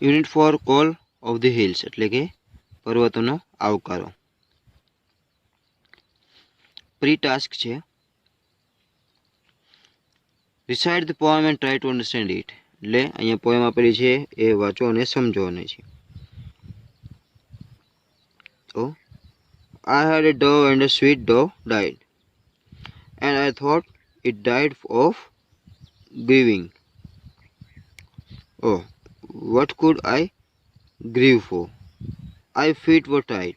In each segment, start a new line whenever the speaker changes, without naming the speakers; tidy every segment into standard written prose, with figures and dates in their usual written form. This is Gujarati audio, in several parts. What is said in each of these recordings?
Unit four call of the hills એટલે કે પર્વતોનો આવકારો. પ્રી ટાસ્ક છે recite the poem and try to understand it. એટલે અહીંયા પોએમ આપેલી છે એ વાંચો અને સમજવાની છે. તો I had a dove and a sweet dove died, and I thought it died of grieving. Oh, what could I grieve for? Its feet were tied.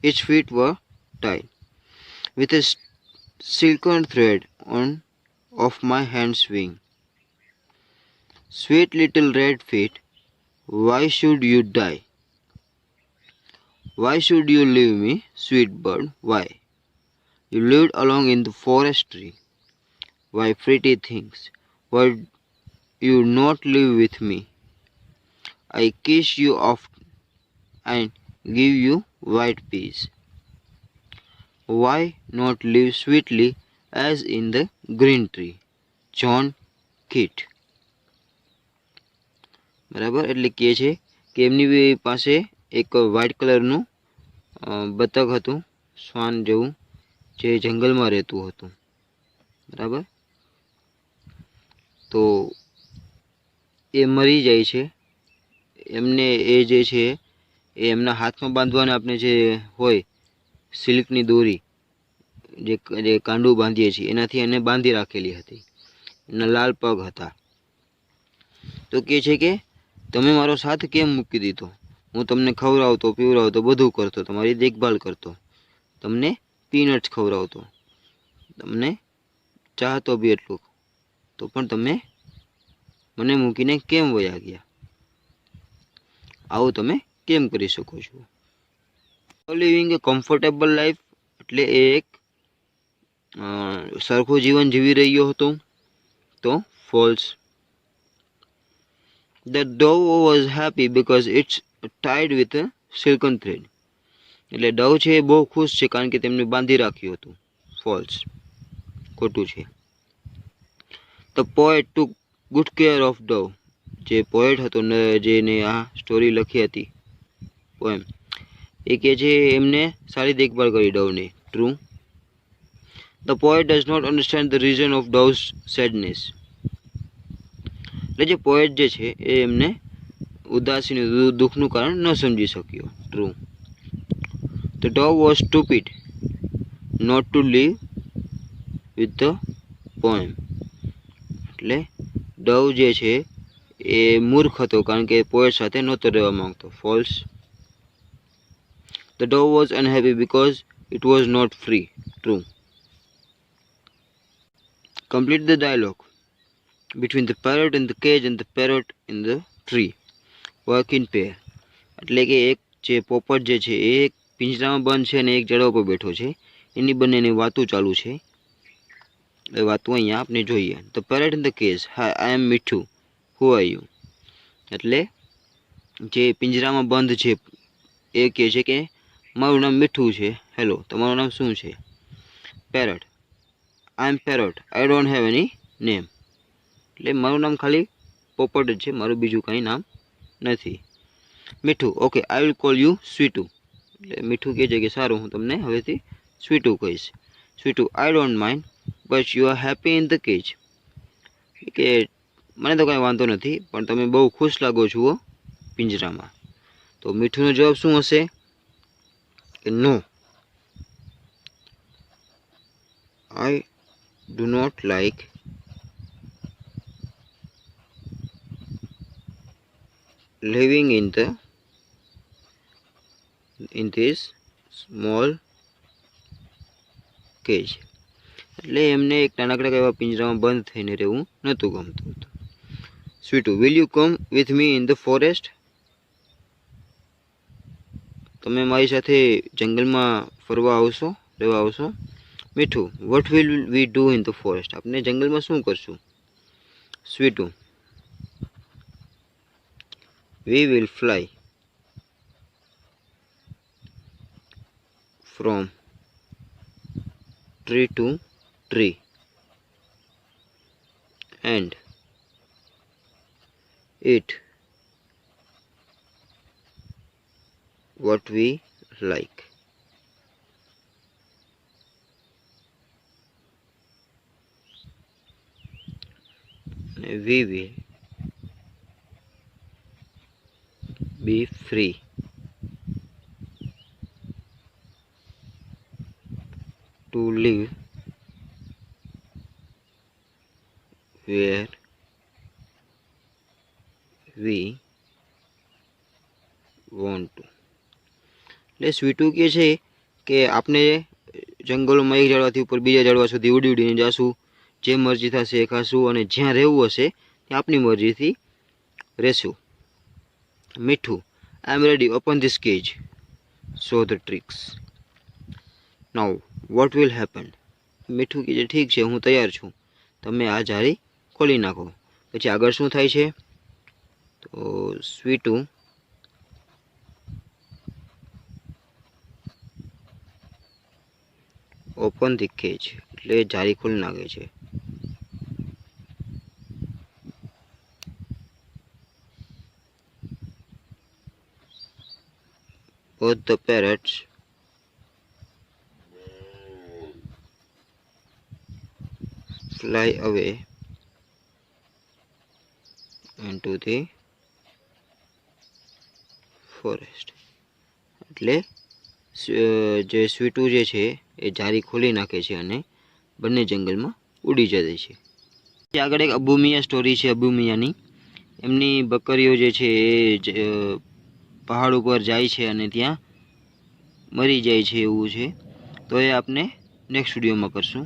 Its feet were tied with a silken thread on of my hand's wing. Sweet little red feet, why should you die? Why should you leave me, sweet bird? Why? You lived along in the forest tree. Why, pretty things, why you not live with me? I kiss you oft and give you white peas. Why not live sweetly as in the green tree? John Keats. બરાબર. એટલે કહે છે કે એમની પાસે એક વ્હાઇટ કલરનું બતક હતું, શ્વાન જેવું, જે જંગલમાં રહેતું હતું. બરાબર. તો એ મરી જાય છે. એમને એ જે છે એ એમના હાથમાં બાંધવાને આપણે જે હોય સિલ્કની દોરી, જે કાંડું બાંધીએ છીએ એનાથી એને બાંધી રાખેલી હતી. એના લાલ પગ હતા. તો કહે છે કે તમે મારો સાથ કેમ મૂકી દીધો? હું તમને ખવડાવતો, પીવડાવતો, બધું કરતો, તમારી દેખભાળ કરતો, તમને પીનટ્સ ખવડાવતો, તમને ચાહતો બી એટલું, તો પણ તમે મને મૂકીને કેમ વયા ગયા? આવું તમે કેમ કરી શકો છો? લિવિંગ એ કમ્ફર્ટેબલ લાઈફ એટલે એ એક સરખું જીવન જીવી રહ્યો હતો. તો false. The dove was happy because it's tied with a silken thread. એટલે ડવ છે એ બહુ ખુશ છે કારણ કે તેમને બાંધી રાખ્યું હતું. ફોલ્સ, ખોટું છે. The poet took good care of dove. જે પોએટ હતો ને જેને આ સ્ટોરી લખી હતી પોએમ, એ કહે છે એમને સારી દેખભાળ કરી ડવની. True. The poet does not understand the reason of dove's sadness. એટલે જે પોએટ જે છે એ એમને ઉદાસીનું દુઃખનું કારણ ન સમજી શક્યો. True. The dove was stupid not to live with the poem. એટલે ડવ જે છે એ મૂર્ખ હતો કારણ કે પોએટ સાથે નહોતો રહેવા માંગતો. False. The dove was unhappy because it was not free. True. Complete the dialogue between the parrot in the cage and the parrot in the tree. Work in pair. એટલે કે એક જે પોપટ જે છે એ એક પિંજરામાં બંધ છે અને એક ઝાડવા પર બેઠો છે, એની બંનેની વાતું ચાલુ છે. એ વાતું અહીંયા આપણે જોઈએ. The parrot in the cage. Hi, I am Mithu. Who are you? એટલે જે પિંજરામાં બંધ છે એ કહે છે કે મારું નામ મીઠું છે, હેલો, તમારું નામ શું છે? Parrot. I am parrot, I don't have any name. એટલે મારું નામ ખાલી પોપટ જ છે, મારું બીજું કાંઈ નામ નથી. Mithu. Okay, I will call you Sweetu. એટલે મીઠું કહે છે કે સારું, હું તમને હવેથી સ્વીટુ કહીશ. Sweetu. I don't mind but you are happy in the cage. કે મને તો કાંઈ વાંધો નથી પણ તમે બહુ ખુશ લાગો છો પિંજરામાં. તો મીઠુંનો જવાબ શું હશે? કે નો, I do not like living in this small cage. એટલે એમને એક નાનકડા એવા પિંજરામાં બંધ થઈને રહેવું નહોતું ગમતું હતું. Sweetu. Will you come with me in the forest? તમે મારી સાથે જંગલમાં ફરવા આવશો, રહેવા આવશો? Mithu. What will we do in the forest? આપણે જંગલમાં શું કરશું? Sweetu. We will fly from tree to tree and eat what we like. We will be free to live where we want to. એટલે સ્વીટુ કહે છે કે આપણે જંગલોમાં એક ઝાડવાથી ઉપર બીજા ઝાડવા સુધી ઉડી ઉડીને જાશું, જે મરજી થશે એ ખાશું, અને જ્યાં રહેવું હશે ત્યાં આપણી મરજીથી રહેશું. Mithu, I am ready, open this cage, show the tricks. Now what will happen. Mithu કહે છે ઠીક છે, હું તૈયાર છું, તમે આ જાળી ખોલી નાખો. પછી આગળ શું થાય છે? તો સ્વીટુ ઓપન ધી કેજ એટલે જાળી ખોલી નાખે છે. both the parrots fly away into the forest. એટલે જે સ્વીટુ જે છે એ જાળી ખોલી નાખે છે અને બંને જંગલમાં ઉડી જાય છે. આગળ એક અબુ મિયા સ્ટોરી છે. અબુ મિયાની એમની બકરીઓ જે છે એ પહાડ ઉપર જાય છે અને ત્યાં મરી જાય છે એવું છે. તો એ આપણે નેક્સ્ટ વિડીયોમાં કરશું.